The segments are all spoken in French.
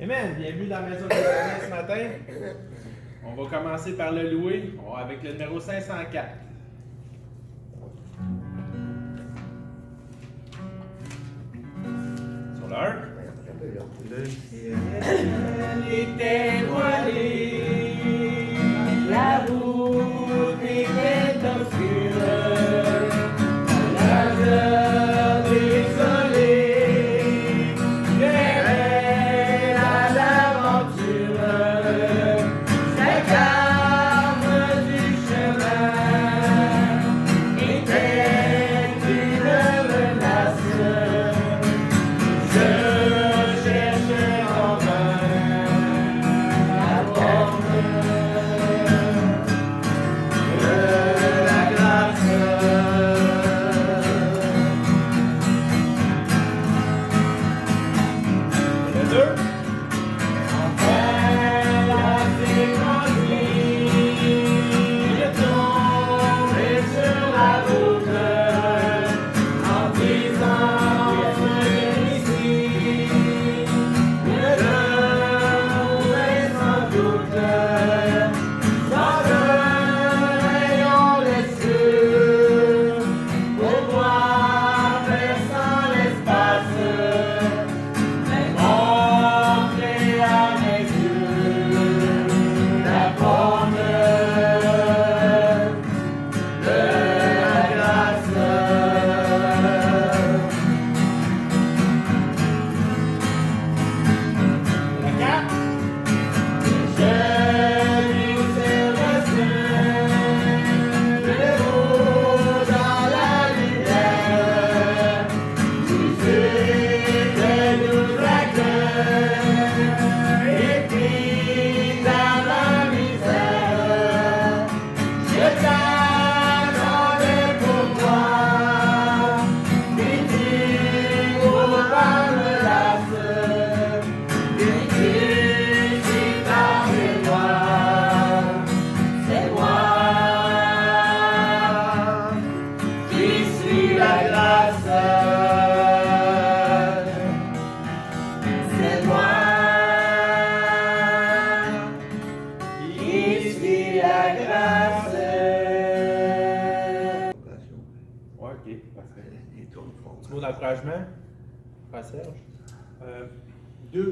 Amen, bienvenue dans la Maison de l'Éternel ce matin. On va commencer par le louer avec le numéro 504. Sur l'heure. Le ciel était voilé, la route était obscure, la lueur désolée, vers l'aventure, c'est calme du chemin, était une menace. Je cherchais en vain la porte de la grâce. Le deux. Enfin, la déconduit, je tombé sur la route, en disant ici, je mourrai sans doute, sans un rayon d'espoir, pour voir perçant l'espace, montrer à mes yeux la forme de la grâce. La quatre. Je lui le haut dans la lumière, musique nous accueille, et puis dans la misère, je t'attendais pour moi, pitié pour pas me lasser, pitié si ta mémoire, c'est moi qui suis la grâce, c'est moi qui suis la grâce. Ouais, ok, parfait. Petit mot d'encouragement, Frère Serge.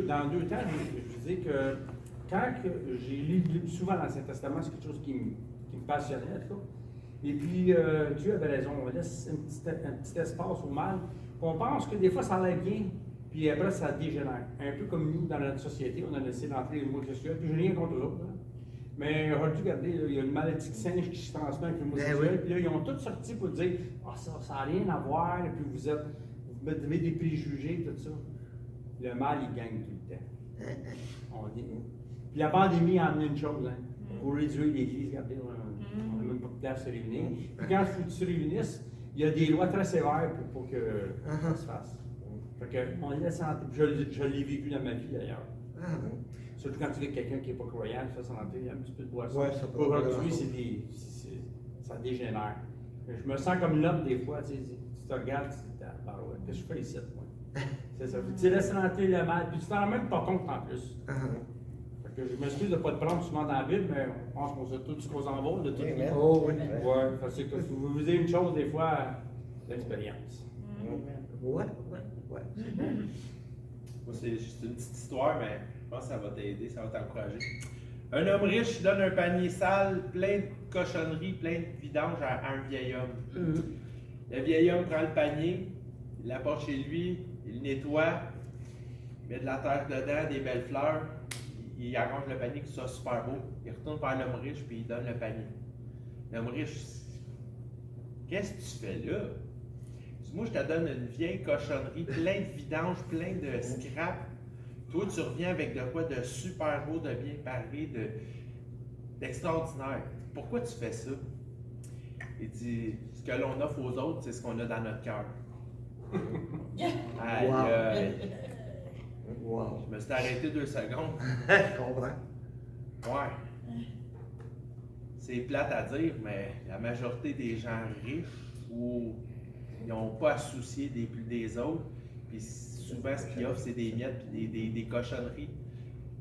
Dans deux temps, je disais que quand j'ai lu souvent l'Ancien Testament, c'est quelque chose qui me passionnait, en tout cas. Et puis, Dieu avait raison, on laisse un petit espace au mal. On pense que des fois, ça allait bien, puis après, ça dégénère. Un peu comme nous, dans notre société, on a laissé rentrer les mots sexuels, puis je n'ai rien contre eux autres. Hein. Mais regardez, il y a une maladie de singe qui se transmet avec le mot sexuel, puis là, ils ont tous sorti pour dire « Ah, ça n'a rien à voir, puis vous avez des préjugés, tout ça. » Le mal, il gagne tout le temps. On dit. Puis la pandémie a amené une chose, hein, pour réduire l'Église. Regardez, on n'a même pas de place à se réunir. Puis quand il faut que tu se réunisses, il y a des lois très sévères pour que ça se fasse. Fait que, on laisse entrer. Je l'ai vécu dans ma vie d'ailleurs. Surtout quand tu vis quelqu'un qui n'est pas croyant, ça santé, il y a un petit peu de boisson. Ouais, ça peut Aujourd'hui, ça dégénère. Je me sens comme l'homme des fois, tu te regardes, tu te dis, bah ouais, qu'est-ce que je fais ici, moi? C'est ça. Tu laisses rentrer le mal, puis tu t'en rends même pas compte en plus. Fait que je m'excuse de ne pas te prendre souvent dans la Bible, mais on pense qu'on sait tout ce qu'on s'en va, de tout. Oh oui. Ouais, parce que vous visez une chose, des fois, l'expérience. Ouais. Moi, c'est juste une petite histoire, mais je pense que ça va t'aider, ça va t'encourager. Un homme riche donne un panier sale, plein de cochonneries, plein de vidanges à un vieil homme. Le vieil homme prend le panier, il l'apporte chez lui, il le nettoie, il met de la terre dedans, des belles fleurs, il arrange le panier que ce soit super beau. Il retourne vers l'homme riche puis il donne le panier. L'homme riche, qu'est-ce que tu fais là? Moi, je te donne une vieille cochonnerie, plein de vidanges, plein de scrap. Toi, tu reviens avec de quoi de super beau, de bien parlé, d'extraordinaire. Pourquoi tu fais ça? Il dit, ce que l'on offre aux autres, c'est ce qu'on a dans notre cœur. Aïe, aïe. Wow. Je me suis arrêté 2 secondes. Je comprends. Ouais. C'est plate à dire, mais la majorité des gens riches où ils n'ont pas à se soucier des autres, puis souvent ce qu'ils offrent, c'est des miettes et des cochonneries.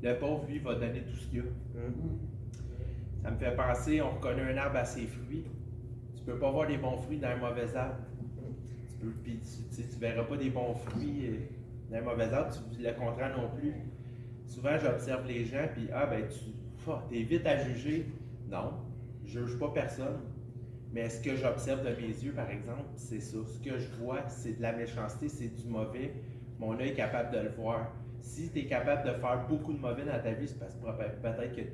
Le pauvre, lui, va donner tout ce qu'il a. Mhm. Ça me fait penser, on reconnaît un arbre à ses fruits. Tu peux pas voir des bons fruits dans un mauvais arbre. Puis tu verras pas des bons fruits dans un mauvais arbre, le contraire non plus. Souvent, j'observe les gens, puis t'es vite à juger. Non, je juge pas personne. Mais ce que j'observe de mes yeux, par exemple, c'est ça. Ce que je vois, c'est de la méchanceté, c'est du mauvais. Mon œil est capable de le voir. Si tu es capable de faire beaucoup de mauvais dans ta vie, c'est parce que peut-être que tu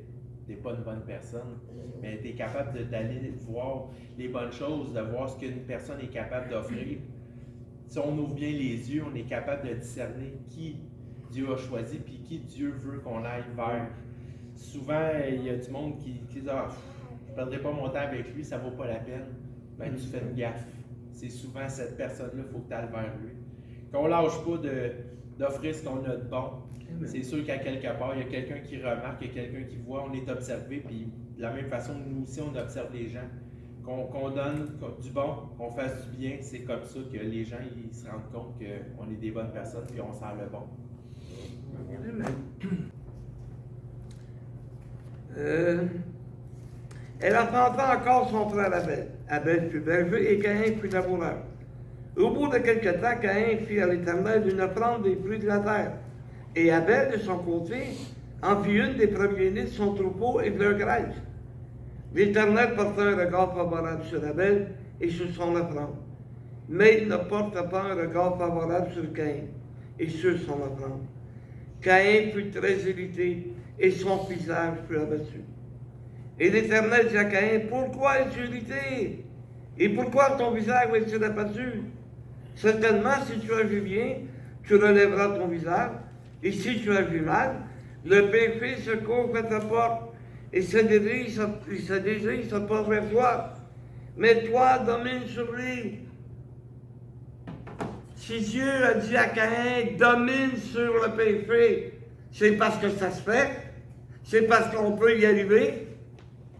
n'es pas une bonne personne. Mais tu es capable d'aller voir les bonnes choses, de voir ce qu'une personne est capable d'offrir. Si on ouvre bien les yeux, on est capable de discerner qui Dieu a choisi puis qui Dieu veut qu'on aille vers. Souvent, il y a du monde qui dit je ne perdrai pas mon temps avec lui, ça ne vaut pas la peine. Ben, tu fais une gaffe. C'est souvent cette personne-là, il faut que tu ailles vers lui. Qu'on ne lâche pas d'offrir ce qu'on a de bon. C'est sûr qu'à quelque part, il y a quelqu'un qui remarque, il y a quelqu'un qui voit, on est observé, puis de la même façon, nous aussi, on observe les gens. Qu'on donne du bon, qu'on fasse du bien, c'est comme ça que les gens ils se rendent compte qu'on est des bonnes personnes, puis on sent le bon. Elle entendra encore son frère Abel. Abel fut berger et Caïn fut laboureur. Au bout de quelque temps, Caïn fit à l'Éternel une offrande des fruits de la terre. Et Abel, de son côté, en fit une des premiers-nés de son troupeau et de leur graisse. L'Éternel porta un regard favorable sur Abel et sur son offrande. Mais il ne porte pas un regard favorable sur Caïn et sur son offrande. Caïn fut très irrité et son visage fut abattu. Et l'Éternel dit à Caïn, pourquoi es-tu irrité? Et pourquoi ton visage est-il abattu? Certainement, si tu as vu bien, tu relèveras ton visage. Et si tu as vu mal, le péché se couvre à ta porte et ses désirs se portent vers toi. Mais toi, domine sur lui. Si Dieu a dit à Caïn, domine sur le péché, c'est parce que ça se fait, c'est parce qu'on peut y arriver,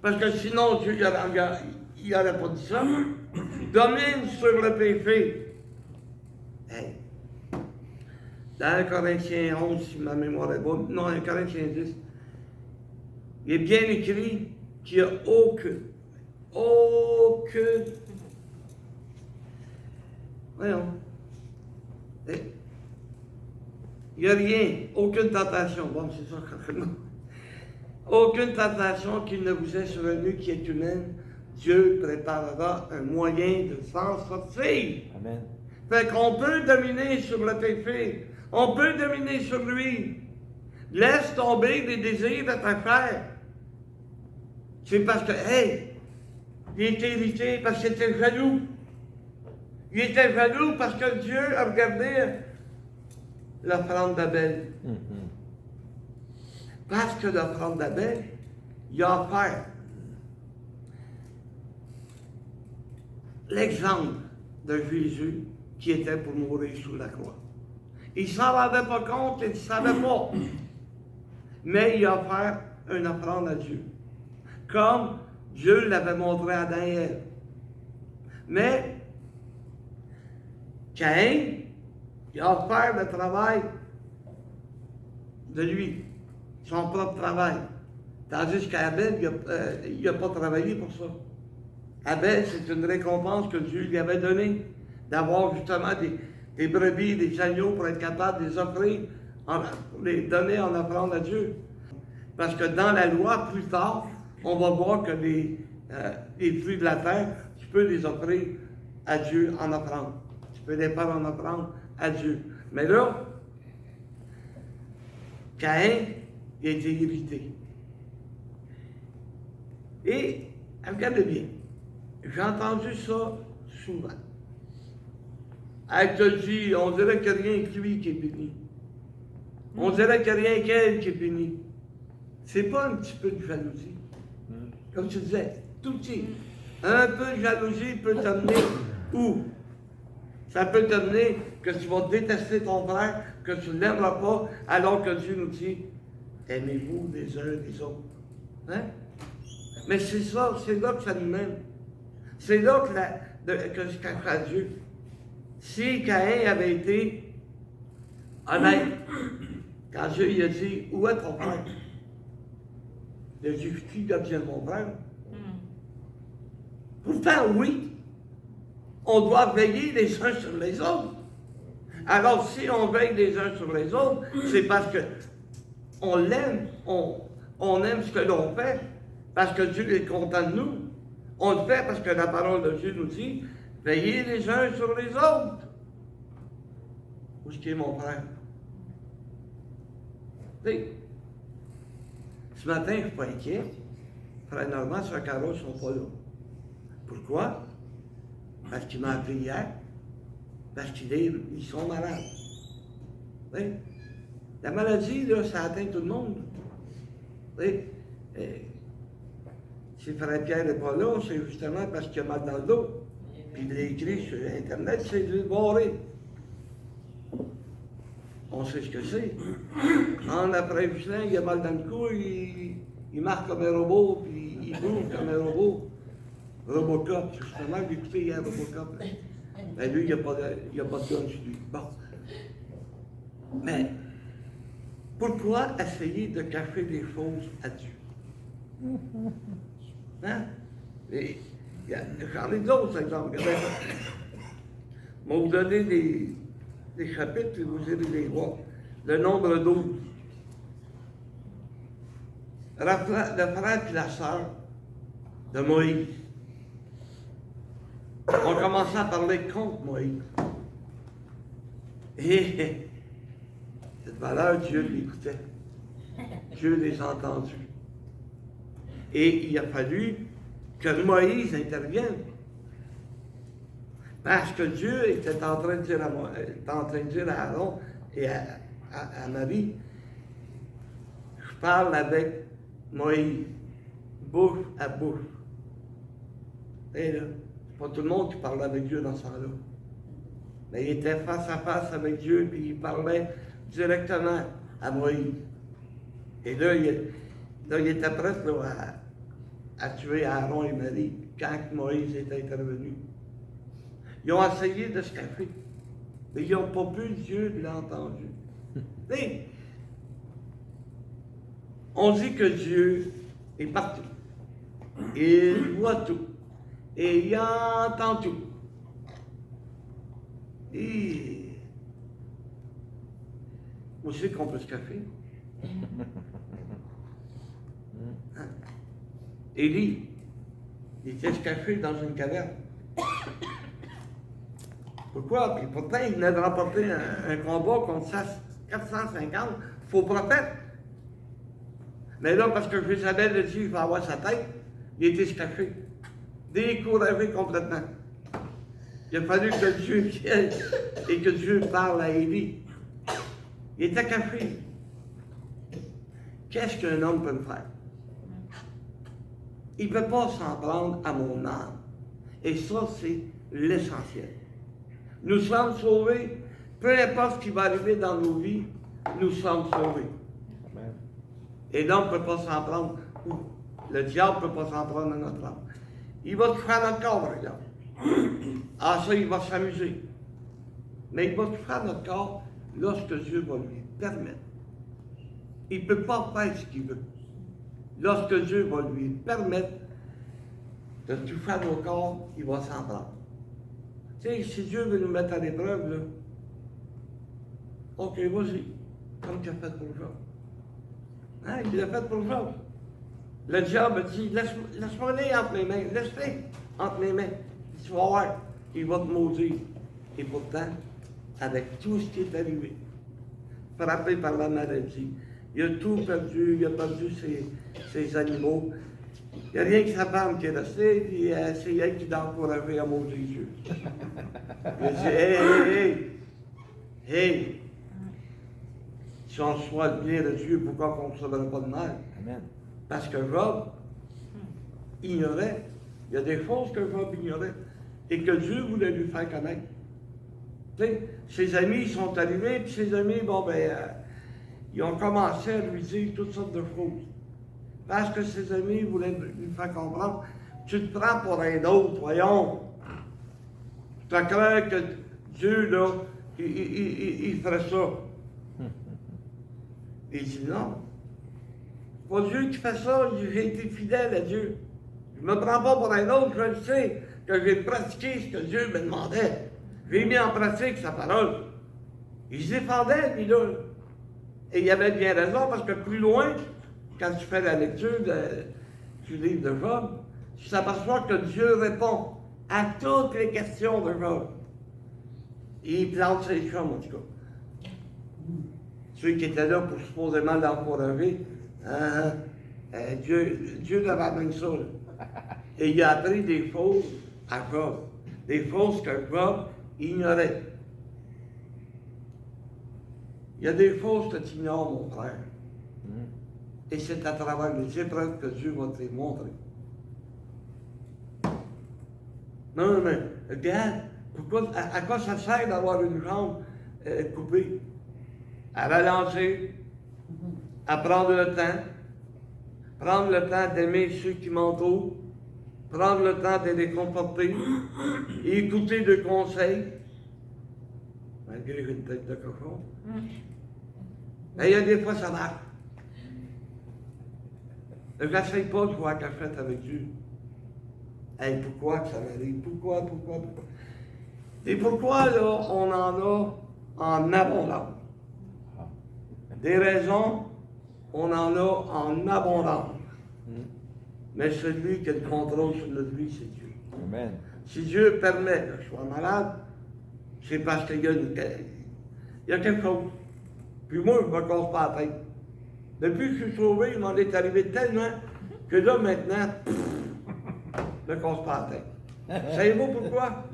parce que sinon Dieu n'aurait pas dit ça. Domine sur le péché. Hey. Dans Corinthiens 11, si ma mémoire est bonne, non, dans Corinthiens 10, il est bien écrit qu'il n'y a aucune, voyons, il n'y a rien, aucune tentation, bon, c'est ça, aucune tentation qui ne vous est survenue qui est humaine, Dieu préparera un moyen de s'en sortir. Amen. Fait qu'on peut dominer sur le péché, on peut dominer sur lui. Laisse tomber les désirs de ta chair. C'est parce que, il était irrité parce qu'il était jaloux. Il était jaloux parce que Dieu a regardé l'offrande d'Abel. Parce que l'offrande d'Abel, il a offert l'exemple de Jésus qui était pour mourir sous la croix. Il ne s'en rendait pas compte, il ne savait pas. Mais il a offert une offrande à Dieu. Comme Dieu l'avait montré à Adam et Ève. Mais Caïn, il a offert le travail de lui, son propre travail. Tandis qu'Abel, il n'a pas travaillé pour ça. Abel, c'est une récompense que Dieu lui avait donnée, d'avoir justement des brebis, des agneaux pour être capable de les offrir, pour les donner en offrande à Dieu. Parce que dans la loi, plus tard, on va voir que les fruits de la terre, tu peux les offrir à Dieu en offrande. Tu peux les faire en offrande à Dieu. Mais là, Caïn, il a été irrité. Et, regardez bien, j'ai entendu ça souvent. Elle te dit, on dirait qu'il n'y a rien que lui qui est béni. On dirait qu'il n'y a rien qu'elle qui est bénie. C'est pas un petit peu de jalousie. Comme tu disais, tout petit. Un peu de jalousie peut t'amener où? Ça peut t'amener que tu vas détester ton frère, que tu ne l'aimeras pas, alors que Dieu nous dit, aimez-vous les uns les autres. Hein? Mais c'est ça, c'est là que ça nous mène. C'est là que je cache à Dieu. Si Caïn avait été honnête, Quand Dieu il a dit, où est ton frère? Il a dit, qui devient mon frère? Pourtant, oui, on doit veiller les uns sur les autres. Alors, si on veille les uns sur les autres, c'est parce que on l'aime, on aime ce que l'on fait, parce que Dieu est content de nous. On le fait parce que la parole de Dieu nous dit, veillez les uns sur les autres. Où est-ce qu'il est mon frère? Tu sais, ce matin, je ne suis pas inquiet. Frère Normand, Sœur Carole ne sont pas là. Pourquoi? Parce qu'il m'a appelé hier. Parce qu'ils sont malades. Oui. La maladie, là, ça atteint tout le monde. Oui. Si Frère Pierre n'est pas là, c'est justement parce qu'il a mal dans le dos. Puis il l'a écrit sur Internet, c'est de le barrer. On sait ce que c'est. En après-Michelin, il a mal dans le cou, il marche comme un robot, puis il bouge comme un robot. Robocop, justement, j'ai écouté hier Robocop. Ben lui, il n'y a pas de gun sur lui. Bon. Mais, pourquoi essayer de cacher des choses à Dieu? Hein? J'en ai d'autres exemples. Regardez ça. Je vais vous donner des chapitres, puis vous allez les voir. Le nombre 12. Le frère et la sœur de Moïse ont commencé à parler contre Moïse. Et cette valeur, Dieu l'écoutait. Dieu les a entendus. Et il a fallu que Moïse intervienne. Parce que Dieu était en train de dire à Aaron et à Marie, je parle avec Moïse, bouche à bouche. Et là, c'est pas tout le monde qui parlait avec Dieu dans ce temps-là. Mais il était face à face avec Dieu, puis il parlait directement à Moïse. Et là, il était prêt là, à tuer Aaron et Marie quand Moïse est intervenu. Ils ont essayé de se cacher, mais ils n'ont pas pu, Dieu l'a entendu. Et on dit que Dieu est partout. Il voit tout. Et il entend tout. Et où c'est qu'on peut se cacher? Hein? Élie, il était caché dans une caverne. Pourquoi? Puis pourtant, il venait de remporter un combat contre 450 faux prophètes. Mais là, parce que Jézabel a dit qu'il va avoir sa tête, il était caché, découragé complètement. Il a fallu que Dieu vienne et que Dieu parle à Élie. Il était caché. Qu'est-ce qu'un homme peut faire? Il ne peut pas s'en prendre à mon âme. Et ça, c'est l'essentiel. Nous sommes sauvés. Peu importe ce qui va arriver dans nos vies, nous sommes sauvés. Amen. Et l'homme ne peut pas s'en prendre, ou le diable ne peut pas s'en prendre à notre âme. Il va toucher à notre corps, par exemple. Ah, ça, il va s'amuser. Mais il va toucher à notre corps lorsque Dieu va lui permettre. Il ne peut pas faire ce qu'il veut. Lorsque Dieu va lui permettre de toucher à nos corps, il va s'en prendre. Tu sais, si Dieu veut nous mettre à l'épreuve, là, OK, vas-y, comme tu as fait pour Job. Hein, il l'a fait pour Job. Le diable a dit, laisse-moi aller entre mes mains, laisse-le entre mes mains. Tu vas voir, il va te maudire. Et pourtant, avec tout ce qui est arrivé, frappé par la maladie, il a tout perdu, il a perdu ses animaux. Il n'y a rien que sa femme qui est restée, puis c'est elle qui l'a encouragé à maudire Dieu. Il a dit, hey, si on reçoit le bien de Dieu, pourquoi on ne recevrait pas de mal? Amen. Parce que Job ignorait. Il y a des choses que Job ignorait et que Dieu voulait lui faire connaître. Tu sais, ses amis sont arrivés, puis ses amis, ils ont commencé à lui dire toutes sortes de choses. Parce que ses amis voulaient lui faire comprendre, tu te prends pour un autre, voyons. Tu as cru que Dieu, là, il ferait ça. Il dit non. C'est pas Dieu qui fait ça, j'ai été fidèle à Dieu. Je me prends pas pour un autre, je le sais que j'ai pratiqué ce que Dieu me demandait. J'ai mis en pratique sa parole. Il se défendait, lui, là. Et il avait bien raison, parce que plus loin, quand tu fais la lecture du livre de Job, tu t'aperçois que Dieu répond à toutes les questions de Job. Et il plante ses chums, en tout cas. Ceux qui étaient là pour supposément l'encourager, Dieu leur amène ça. Là. Et il a appris des choses à Job. Des choses que Job ignorait. Il y a des choses que tu ignores, mon frère. Et c'est à travers les épreuves que Dieu va te les montrer. Non, mais regarde, à quoi ça sert d'avoir une jambe coupée? À ralentir, à prendre le temps d'aimer ceux qui m'entourent, prendre le temps de les conforter, et écouter de conseils, malgré une tête de cochon. Mais il y a des fois, ça marche. Je n'essaye pas de jouer à cachette avec Dieu. Hey, pourquoi que ça m'arrive? Pourquoi? Et pourquoi, là, on en a en abondance? Des raisons, on en a en abondance. Mais celui qui a le contrôle sur notre vie, c'est Dieu. Amen. Si Dieu permet que je sois malade, c'est parce qu'il y a quelque chose. Puis moi, je ne me casse pas la tête. Depuis que je suis sauvé, il m'en est arrivé tellement que là, maintenant, je ne me casse pas la tête. Savez-vous pourquoi?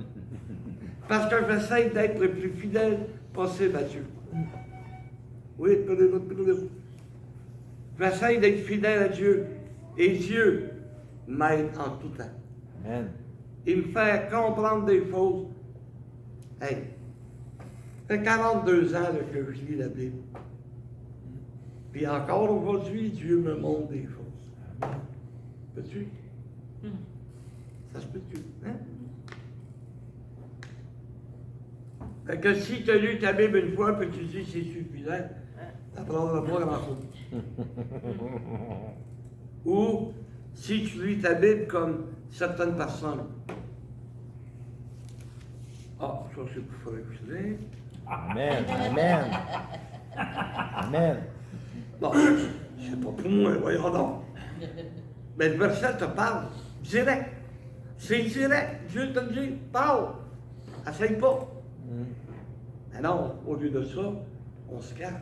Parce que j'essaie d'être le plus fidèle possible à Dieu. Oui, j'essaie d'être fidèle à Dieu. Et Dieu m'aide en tout temps. Amen. Il me fait comprendre des choses. Hey, ça fait 42 ans là, que je lis la Bible. Puis encore aujourd'hui, Dieu me montre des choses. Peux-tu? Ça se peut-tu? Hein? Fait que si tu as lu ta Bible une fois, puis tu dis c'est suffisant, ça ne prendra pas grand-chose. Ou si tu lis ta Bible comme certaines personnes. Ah, ça c'est pour faire écouter. Amen. Amen. Amen. Non, c'est pas pour moi, voyons donc. Mais le verset te parle direct. C'est direct. Dieu te dit, parle. Essaye pas. Mais non, au lieu de ça, on se cache.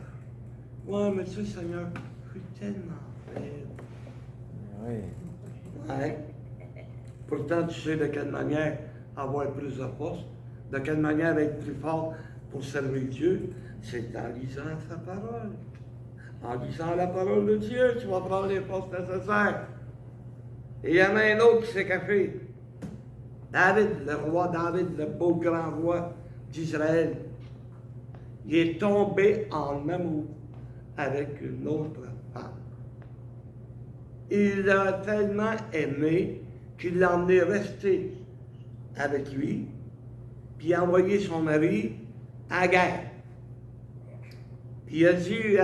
Ouais, mais tu sais, Seigneur, je suis tellement faible. Oui. Ouais. Pourtant, tu sais de quelle manière avoir plus de force, de quelle manière être plus fort pour servir Dieu, c'est en lisant sa parole. En lisant la parole de Dieu, tu vas prendre les forces nécessaires. Et il y en a un autre qui s'est caché. David, le roi David, le beau grand roi d'Israël, il est tombé en amour avec une autre femme. Il l'a tellement aimé qu'il l'a emmené rester avec lui, puis a envoyé son mari à la guerre. Puis il a dit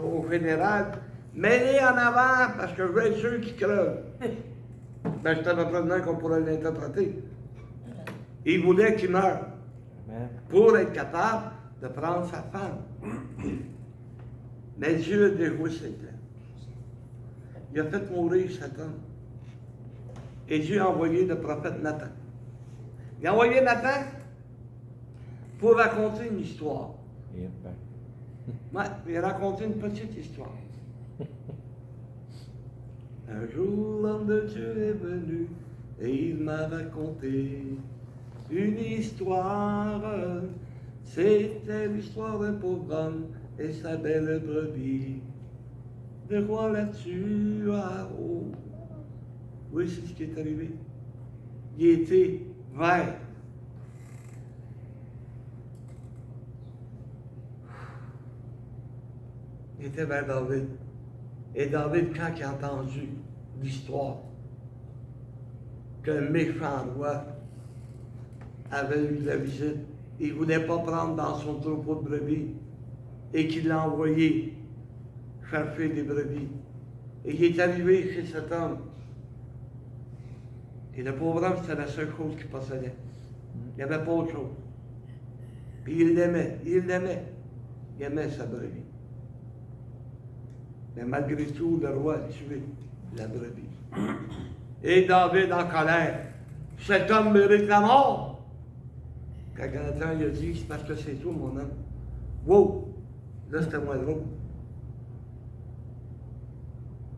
au général, mets-les en avant parce que je veux être sûr qu'ils crevent. Ben, je t'avais prévenu qu'on pourrait l'interpréter. Il voulait qu'il meure Amen. pour être capable de prendre sa femme. Mais Dieu a déjoué ses plans. Il a fait mourir cet homme. Et Dieu a envoyé le prophète Nathan. Il a envoyé Nathan pour raconter une histoire. Et ben, Ouais, il a raconté une petite histoire. Un jour, l'homme de Dieu est venu et il m'a raconté une histoire. C'était l'histoire d'un pauvre homme et sa belle brebis. Le roi là-dessus, oui, c'est ce qui est arrivé. Il était vert. Il était vers David. Et David, quand il a entendu l'histoire qu'un méchant roi avait eu la visite, il ne voulait pas prendre dans son troupeau de brebis et qu'il l'a envoyé chercher des brebis. Et il est arrivé chez cet homme. Et le pauvre homme, c'était la seule chose qu'il possédait. Il n'y avait pas autre chose. Puis il l'aimait, il l'aimait. Il aimait sa brebis. Mais malgré tout, le roi a tué la brebis. Et David en colère. Cet homme mérite la mort. Quand Jonathan il a dit, c'est parce que c'est tout, mon homme. Wow! Là, c'était moins drôle.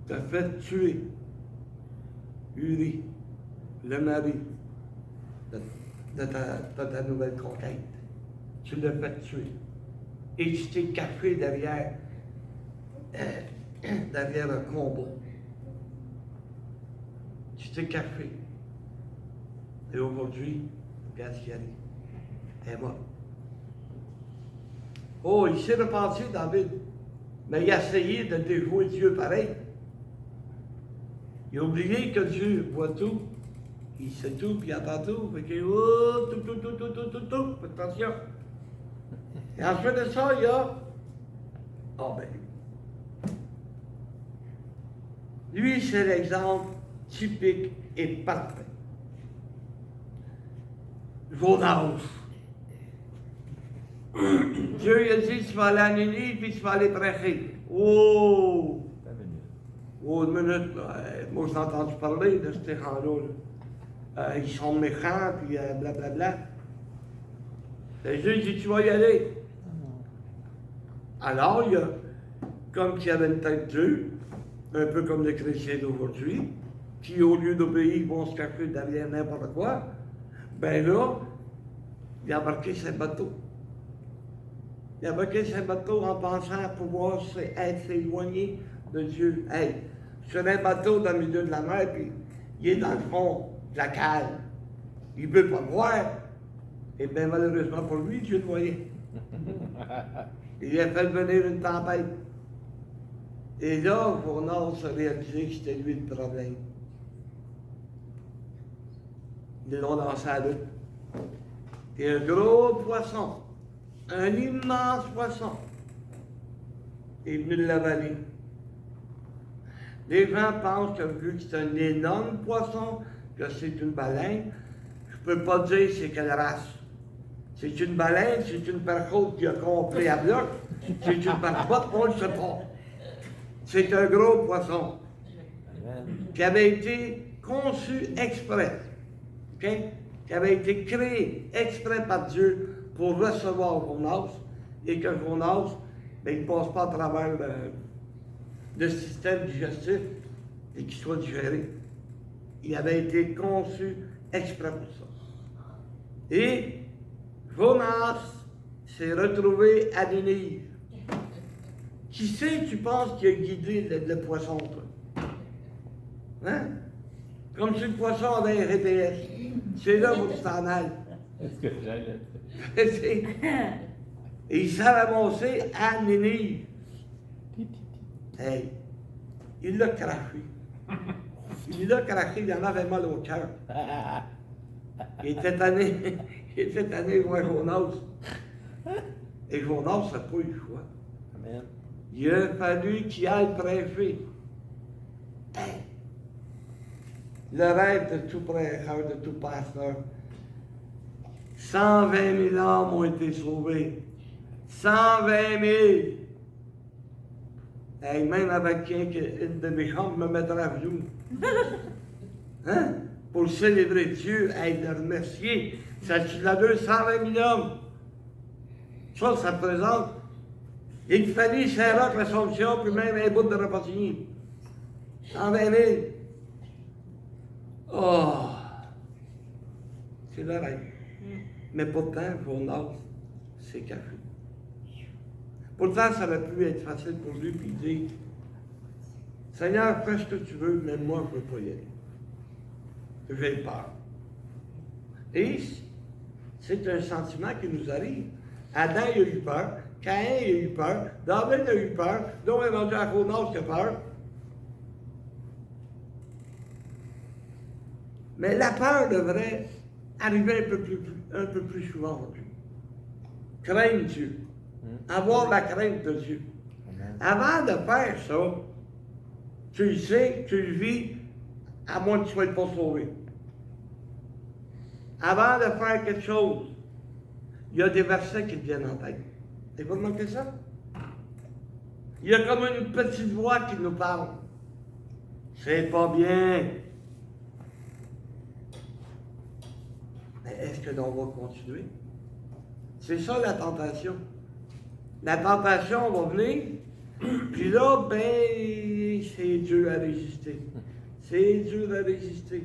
Tu as fait tuer Uri, le mari de ta nouvelle conquête. Tu l'as fait tuer. Et tu t'es caché derrière un combat. Tu t'es caché. Et aujourd'hui, regarde ce qui arrive. Elle est morte. Oh, il s'est repenti, David. Mais il a essayé de déjouer Dieu pareil. Il a oublié que Dieu voit tout. Il sait tout, puis il entend tout. Fait que, oh, tout. Faites attention. Et ensuite de ça, il y a. Oh, ben. Lui, c'est l'exemple typique et parfait. Jonas. Dieu il a dit, tu vas aller à Ninive, puis tu vas aller prêcher. Oh! Oh, une minute, là. Moi, j'ai entendu parler de ces gens-là. Ils sont méchants, puis blablabla. Et Dieu dit, tu vas y aller. Alors, il y a, comme qu'il y avait une tête dure, un peu comme les chrétiens d'aujourd'hui, qui, au lieu d'obéir, vont se cacher derrière n'importe quoi, ben là, il a embarqué ses bateaux. Il a embarqué ses bateaux en pensant pouvoir être éloigné de Dieu. Hey, sur un bateau dans le milieu de la mer, puis il est dans le fond de la cale. Il ne veut pas le voir. Et bien, malheureusement pour lui, Dieu le voyait. Il a fait venir une tempête. Et là, Jonas a réalisé que c'était lui le problème. Ils l'ont lancé à l'eau. Et un gros poisson, un immense poisson, est venu l'avaler. Les gens pensent que vu que c'est un énorme poisson, que c'est une baleine, je ne peux pas dire c'est quelle race. C'est une baleine, c'est une perchote qui a compris à bloc, c'est une barbotte, on ne le sait pas. C'est un gros poisson qui avait été conçu exprès, okay? Qui avait été créé exprès par Dieu pour recevoir Jonas, et que Jonas, ben, il ne passe pas à travers le système digestif et qu'il soit digéré. Il avait été conçu exprès pour ça. Et Jonas s'est retrouvé à Ninive. Qui c'est, tu penses, qui a guidé le poisson, toi? Hein? Comme si le poisson avait un GPS. C'est là où tu t'en ailles. Est-ce que j'allais? Et il s'est ramassé à Ninive. Hey, il l'a craché. Il l'a craché, il en avait mal au cœur. Il était tanné, de voir Jonas. Et Jonas n'a pas eu le choix. Amen. Il a fallu qu'il aille prêcher. Hey. Le rêve de tout prêcheur, de tout pasteur. 120 000 âmes ont été sauvées. 120 000! Hey, même avec une de mes chambres me mettra à genoux. Hein? Pour célébrer Dieu, hey, le remercier. Ça tu l'as 120 000 hommes. Ça représente. Il fallait Saint-Roch, l'Assomption, puis même un bout de Repentigny. 120 000. Oh! C'est le rêve. Mais pourtant, Jonas s'est caché. Pourtant, ça aurait pu être facile pour lui, puis dire Seigneur, fais ce que tu veux, mais moi, je ne veux pas y aller. J'ai peur. Et c'est un sentiment qui nous arrive. Adam il a eu peur, Caïn il a eu peur, David a eu peur, donc on est rendu à Jonas qui a peur. Mais la peur devrait arriver un peu plus souvent aujourd'hui. Craindre Dieu. Avoir la crainte de Dieu. Avant de faire ça, tu le sais, tu le vis, à moins que tu ne sois pas sauvé. Avant de faire quelque chose, il y a des versets qui te viennent en tête. Avez-vous remarqué ça? Il y a comme une petite voix qui nous parle. C'est pas bien. Mais est-ce que l'on va continuer? C'est ça la tentation. La tentation va venir, puis là, ben, c'est dur à résister. C'est dur à résister.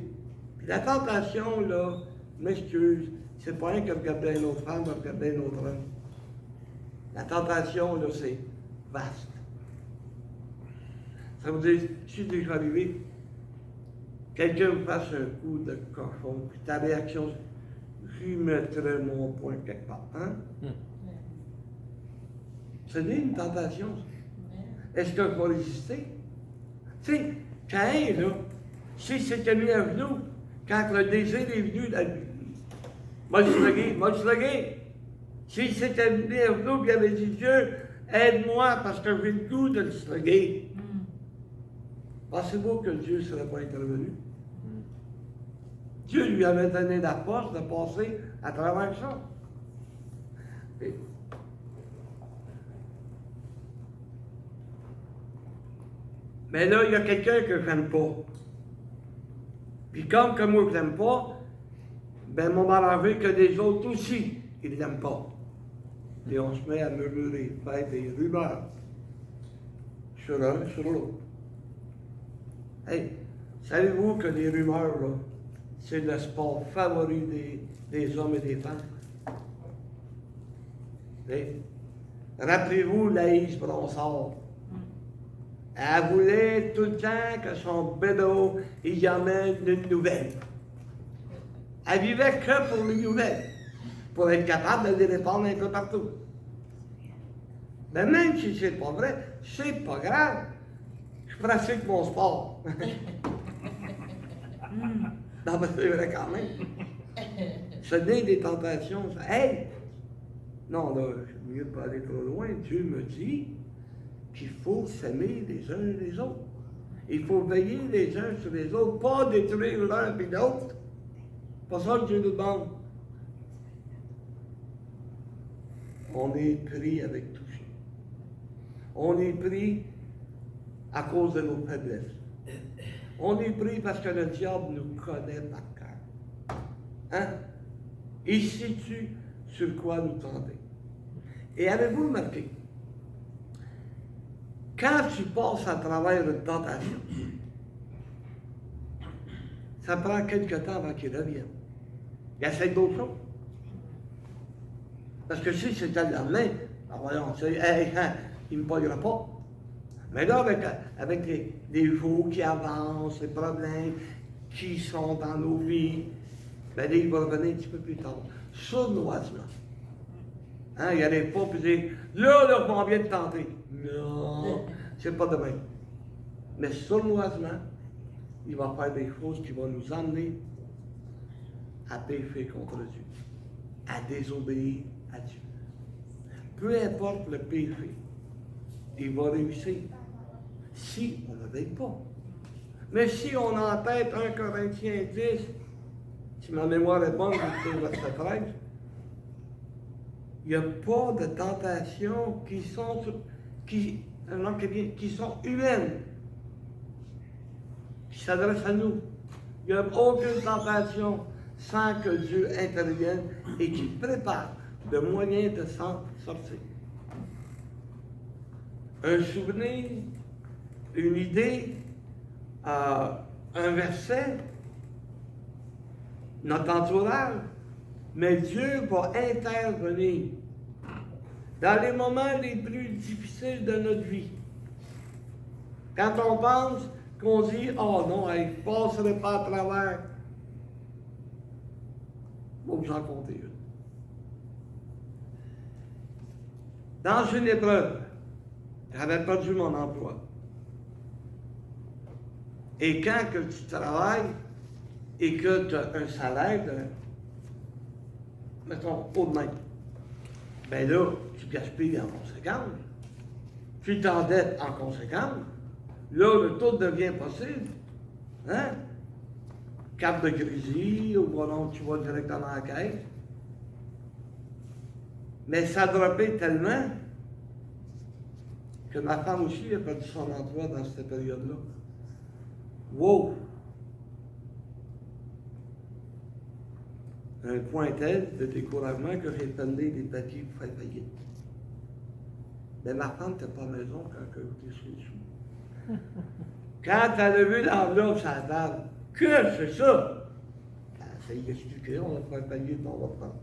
Puis la tentation, là, m'excuse, c'est pas rien que regarder une autre femme, regarder un autre homme. La tentation, là, c'est vaste. Ça veut dire, si c'est déjà arrivé, quelqu'un me fasse un coup de cochon, puis ta réaction, je mettrais mon poing quelque part. Hein? C'est une tentation, ça. Est-ce qu'on va résister? Tu sais, Caïn, là, s'il s'était mis à genoux, quand le désir est venu, m'a slugué. S'il s'était mis à genoux, puis il avait dit, Dieu, aide-moi parce que j'ai le goût de le sluguer. Pensez-vous que Dieu ne serait pas intervenu? Dieu lui avait donné la force de passer à travers ça. Et mais là, il y a quelqu'un que je n'aime pas. Puis comme que moi je l'aime pas, ben m'ont m'arranger que les autres aussi, ils ne l'aiment pas. Et on se met à murmurer, faire des rumeurs sur l'un, sur l'autre. Hey, savez-vous que les rumeurs, là, c'est le sport favori des hommes et des femmes? Hey, rappelez-vous Laïs Bronsard. Elle voulait tout le temps que son bédo, il y amène une nouvelle. Elle vivait que pour les nouvelles, pour être capable de les répondre un peu partout. Mais même si c'est pas vrai, c'est pas grave. Je pratique mon sport. Non, mais c'est vrai quand même. Ce n'est des tentations. Hey! Non, là, je mieux de pas aller trop loin. Dieu me dit qu'il faut s'aimer les uns les autres. Il faut veiller les uns sur les autres, pas détruire l'un et l'autre. Pas ça que Dieu nous demande. On est pris avec tout ça. On est pris à cause de nos faiblesses. On est pris parce que le diable nous connaît par cœur. Hein? Il situe sur quoi nous tenter. Et avez-vous remarqué, quand tu passes à travers une tentation, ça prend quelque temps avant qu'il revienne. Il essaie d'autres choses. Parce que si c'était le lendemain, alors voyons, il ne me pognera pas. Mais là, avec les jours qui avancent, les problèmes qui sont dans nos vies, ben là, il va revenir un petit peu plus tard. Sournoisement. Hein, il n'allait pas puis dire, là, on vient de tenter. Non, c'est pas de même. Mais sournoisement, il va faire des choses qui vont nous emmener à pécher contre Dieu, à désobéir à Dieu. Peu importe le péché, il va réussir si on ne veille pas. Mais si on a en tête 1 Corinthiens 10, si ma mémoire est bonne, je vais verset 13, il n'y a pas de tentations qui sont humaines, qui s'adressent à nous. Il n'y a aucune tentation sans que Dieu intervienne et qu'il prépare le moyen de s'en sortir. Un souvenir, une idée, un verset, notre entourage, mais Dieu va intervenir dans les moments les plus difficiles de notre vie. Quand on pense qu'on dit, oh non, je ne passerai pas à travers, il faut que j'en compte une. Dans une épreuve, j'avais perdu mon emploi. Et quand que tu travailles et que tu as un salaire de, mettons, haut de main, ben là, tu gaspilles en conséquence. tu t'endettes en conséquence, là, le taux devient possible. Hein? Carte de crédit, ou bon, tu vas directement à la caisse. Mais ça a droppé tellement que ma femme aussi a perdu son emploi dans cette période-là. Wow! Un point tel de découragement que j'ai donné des papiers pour faire faillite. Mais ma femme n'était pas à la maison quand j'ai reçu les sous. Quand elle a vu l'enveloppe sur la table, que c'est ça? Ça y est expliqué, on va faire faillite, on va prendre.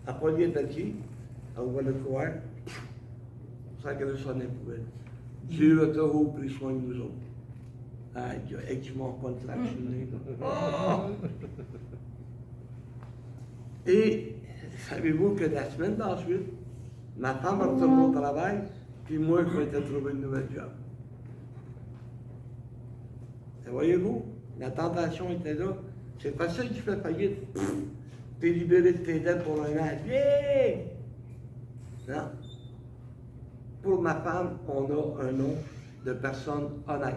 Elle a pris les papiers, elle ouvre le courant, ça que ça n'est pour elle. Dieu a toujours pris soin de nous autres. Aïe, et tu m'en pas de tractionner. Et savez-vous que la semaine d'ensuite, ma femme a retourné au travail, puis moi, je m'étais trouvé une nouvelle job. Et voyez-vous, la tentation était là. C'est facile, tu fais faillite. T'es libéré de tes dettes pour un an. Bien! Non. Pour ma femme, on a un nom de personne honnête.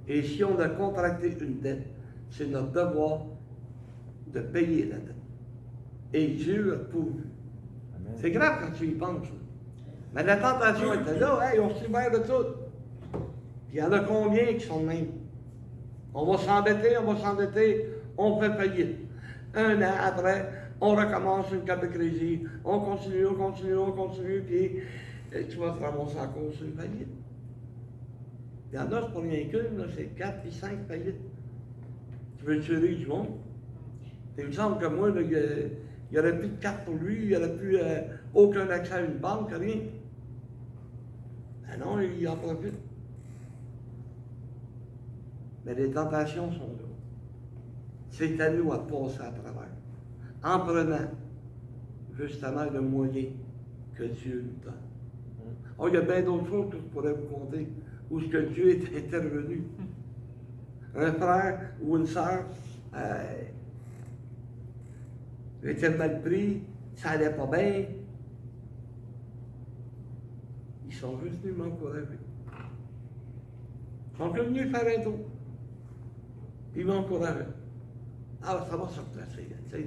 Et si on a contracté une dette, c'est notre devoir de payer la dette. Et Dieu a pourvu. C'est grave quand tu y penses. Mais la tentation était là, hey, on s'y met de tout. Il y en a combien qui sont de même? On va s'endetter, on fait faillite. Un an après, on recommence une carte de crédit, on continue, puis tu vas te ramasser encore sur une faillite. Il y en a, c'est pas rien qu'une, là, c'est 4 puis 5 faillites. Tu veux tuer du monde? Il me semble que moi, là, il n'y aurait plus de carte pour lui, il n'y aurait plus aucun accès à une banque, rien. Ben non, il en profite. Mais les tentations sont là. C'est à nous à passer à travers. En prenant justement le moyen que Dieu nous donne. Oh, il y a bien d'autres choses que je pourrais vous conter où ce que Dieu est intervenu. Un frère ou une sœur était mal pris, ça allait pas bien. Ils sont juste venus m'encourager. Ils sont venus faire un tour. Ils m'encourageaient. Ah, ça va se replacer, tu sais.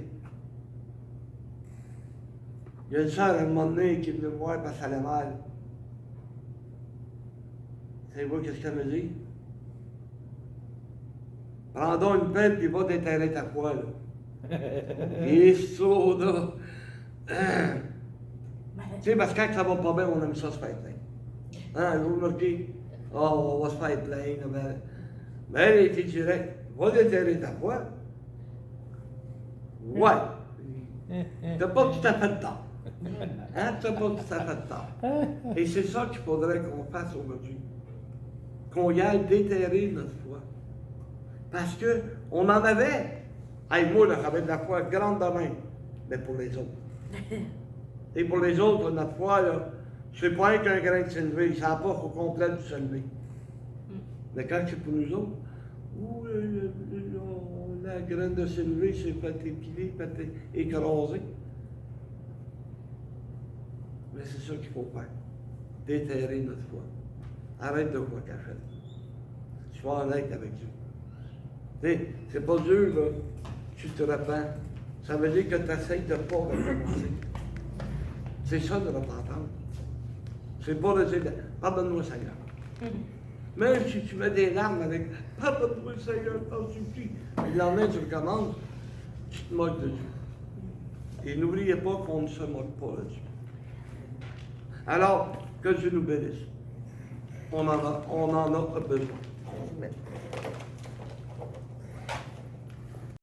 Il y a une sœur à un moment donné qui est venue me voir parce qu'elle allait mal. Savez-vous qu'est-ce qu'elle me dit? Prends donc une pelle puis va déterrer ta foi, là. Et ça, là. Tu sais, parce que quand ça va pas bien, on aime ça se faire plaindre. Hein, vous remarquez? Oh, on va se faire plaindre, mais elle était directe. Va déterrer ta foi. Ouais. T'as pas tout à fait de temps. Hein? T'as pas tout à fait de temps. Et c'est ça qu'il faudrait qu'on fasse aujourd'hui. Qu'on y aille déterrer notre foi. Parce qu'on en avait. Hey, moi, là, j'avais de la foi grande de même. Mais pour les autres. Et pour les autres, notre foi, là, c'est pas rien qu'un grain de sénévé. Ça n'a pas au complet du sénévé. Mais quand c'est pour nous autres, la graine de sénévé s'est fait épiler, fait écraser. Mais c'est ça qu'il faut faire. Déterrer notre foi. Arrête de voir cachette. Sois honnête avec Dieu. Tu sais, c'est pas dur, là. Tu te repens. Ça veut dire que tu essaies de ne pas recommencer. C'est ça de repentance. C'est pas de dire, pardonne-moi, Seigneur. Même si tu mets des larmes avec, pardonne-moi, Seigneur, t'en supplie. Et le lendemain, tu recommences, tu te moques de Dieu. Et n'oubliez pas qu'on ne se moque pas de Dieu. Alors, que Dieu nous bénisse. On en a besoin.